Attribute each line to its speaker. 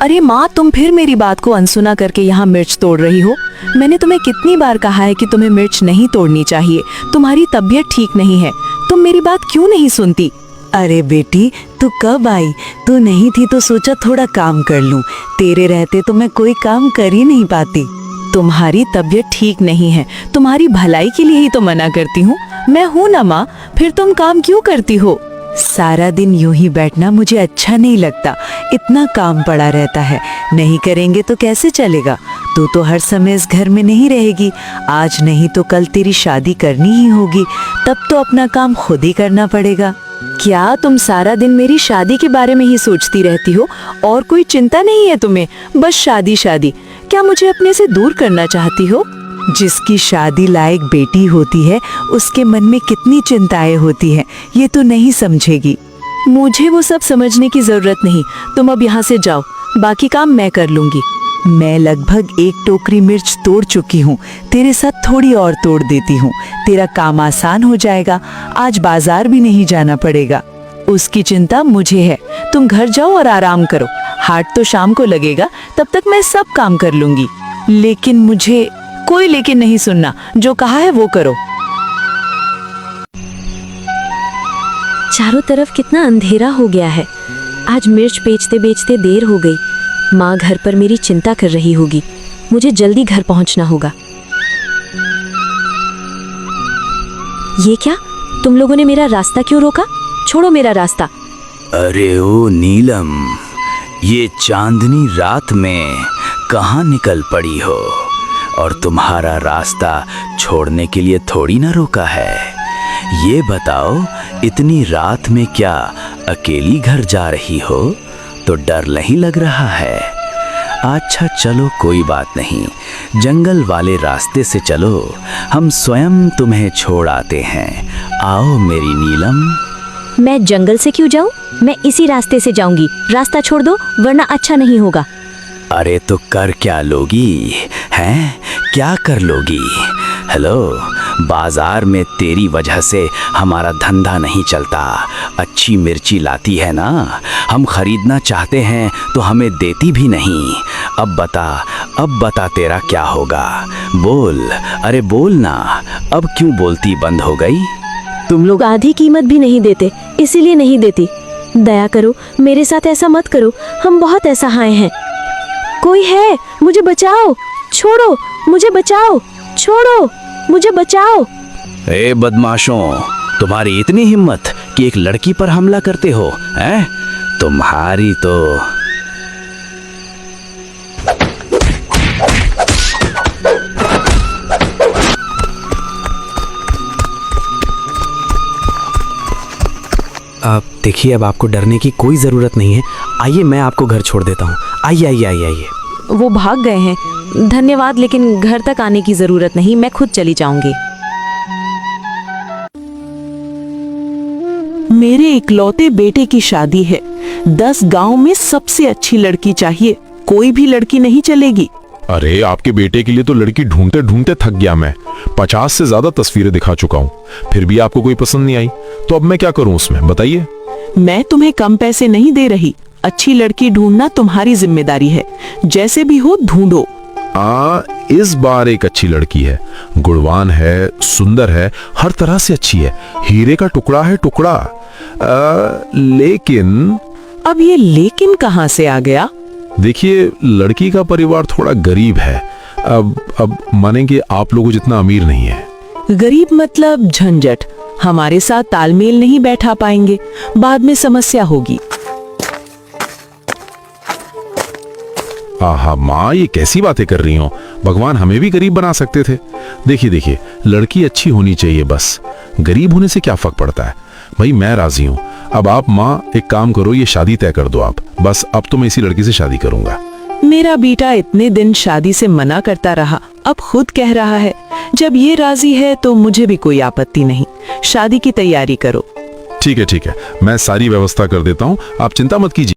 Speaker 1: अरे माँ, तुम फिर मेरी बात को अनसुना करके यहाँ मिर्च तोड़ रही हो। मैंने तुम्हें कितनी बार कहा है कि तुम्हें मिर्च नहीं तोड़नी चाहिए। तुम्हारी तबीयत ठीक नहीं है, तुम मेरी बात क्यों नहीं सुनती?
Speaker 2: अरे बेटी, तू कब आई? तू नहीं थी तो सोचा थोड़ा काम कर लूं। तेरे रहते तो मैं कोई काम कर ही नहीं पाती।
Speaker 1: तुम्हारी तबीयत ठीक नहीं है, तुम्हारी भलाई के लिए ही तो मना करती हूँ। मैं हूँ ना माँ, फिर तुम काम क्यों करती हो?
Speaker 2: सारा दिन यूं ही बैठना मुझे अच्छा नहीं लगता। इतना काम पड़ा रहता है, नहीं करेंगे तो कैसे चलेगा? तू तो हर समय इस घर में नहीं रहेगी। आज नहीं तो कल तेरी शादी करनी ही होगी, तब तो अपना काम खुद ही करना पड़ेगा।
Speaker 1: क्या तुम सारा दिन मेरी शादी के बारे में ही सोचती रहती हो? और कोई चिंता नहीं है तुम्हें? बस शादी शादी। क्या मुझे अपने से दूर करना चाहती हो?
Speaker 2: जिसकी शादी लायक बेटी होती है उसके मन में कितनी चिंताएं होती हैं, ये तो नहीं समझेगी।
Speaker 1: मुझे वो सब समझने की जरूरत नहीं। तुम अब यहाँ से जाओ, बाकी काम मैं कर लूंगी।
Speaker 2: मैं लगभग 1 टोकरी मिर्च तोड़ चुकी हूँ, तेरे साथ थोड़ी और तोड़ देती हूँ। तेरा काम आसान हो जाएगा, आज बाजार भी नहीं जाना पड़ेगा।
Speaker 1: उसकी चिंता मुझे है। तुम घर जाओ और आराम करो, हाट तो शाम को लगेगा, तब तक मैं सब काम कर लूंगी। लेकिन मुझे कोई लेकिन नहीं सुनना, जो कहा है वो करो।
Speaker 3: चारों तरफ कितना अंधेरा हो गया है। आज मिर्च बेचते बेचते देर हो गई। माँ घर पर मेरी चिंता कर रही होगी। मुझे जल्दी घर पहुंचना होगा। ये क्या? तुम लोगों ने मेरा रास्ता क्यों रोका? छोड़ो मेरा रास्ता।
Speaker 4: अरे ओ नीलम, ये चांदनी रात में कहाँ निकल पड़ी हो? और तुम्हारा रास्ता छोड़ने के लिए थोड़ी ना रोका है। ये बताओ, इतनी रात में क्या अकेली घर जा रही हो? तो डर नहीं लग रहा है? अच्छा चलो, कोई बात नहीं, जंगल वाले रास्ते से चलो, हम स्वयं तुम्हें छोड़ आते हैं। आओ मेरी नीलम।
Speaker 3: मैं जंगल से क्यों जाऊं? मैं इसी रास्ते से जाऊंगी। रास्ता छोड़ दो वरना अच्छा नहीं होगा।
Speaker 4: अरे तो कर क्या लोगी? हैं? क्या कर लोगी? हेलो, बाजार में तेरी वजह से हमारा धंधा नहीं चलता। अच्छी मिर्ची लाती है ना, हम खरीदना चाहते हैं तो हमें देती भी नहीं। अब बता तेरा क्या होगा? बोल, अरे बोल ना। अब क्यों बोलती बंद हो गई?
Speaker 3: तुम लोग आधी कीमत भी नहीं देते, इसीलिए नहीं देती। दया करो, मेरे साथ ऐसा मत करो, हम बहुत असहाय हैं। कोई है? मुझे बचाओ, छोड़ो, मुझे बचाओ, छोड़ो, मुझे बचाओ।
Speaker 4: ए बदमाशों, तुम्हारी इतनी हिम्मत कि एक लड़की पर हमला करते हो, हैं? तुम्हारी तो
Speaker 5: अब देखिए, अब आपको डरने की कोई ज़रूरत नहीं है। आइए, मैं आपको घर छोड़ देता हूँ। आइए आइए आइए आइए।
Speaker 1: वो भाग गए हैं। धन्यवाद, लेकिन घर तक आने की जरूरत नहीं, मैं खुद चली जाऊंगी।
Speaker 6: मेरे इकलौते बेटे की शादी है। 10 गांव में सबसे अच्छी लड़की चाहिए, कोई भी लड़की नहीं चलेगी।
Speaker 7: अरे आपके बेटे के लिए तो लड़की ढूंढते ढूंढते थक गया मैं। 50 से ज्यादा तस्वीरें दिखा चुका हूँ, फिर भी आपको कोई पसंद नहीं आई, तो अब मैं क्या करूँ उसमें, बताइए।
Speaker 6: मैं तुम्हें कम पैसे नहीं दे रही, अच्छी लड़की ढूंढना तुम्हारी जिम्मेदारी है। जैसे भी हो ढूंढो।
Speaker 7: इस बार एक अच्छी लड़की है, गुणवान है, सुंदर है, हर तरह से अच्छी है, हीरे का टुकड़ा है, टुकड़ा। लेकिन
Speaker 6: अब ये लेकिन कहाँ से आ गया?
Speaker 7: देखिए, लड़की का परिवार थोड़ा गरीब है। अब मानेंगे आप लोगों जितना अमीर नहीं है।
Speaker 6: गरीब मतलब झंझट, हमारे साथ तालमेल नहीं बैठा पाएंगे, बाद में समस्या होगी।
Speaker 7: आहा माँ, ये कैसी बातें कर रही हो? भगवान हमें भी गरीब बना सकते थे। देखिए, लड़की अच्छी होनी चाहिए, बस गरीब होने से क्या फर्क पड़ता है। भाई मैं राजी हूँ। अब आप माँ एक काम करो, ये शादी तय कर दो आप। बस अब तो मैं इसी लड़की से शादी करूंगा।
Speaker 6: मेरा बेटा इतने दिन शादी से मना करता रहा, अब खुद कह रहा है। जब ये राजी है तो मुझे भी कोई आपत्ति नहीं। शादी की तैयारी करो।
Speaker 7: ठीक है, मैं सारी व्यवस्था कर देता हूँ, आप चिंता मत कीजिए।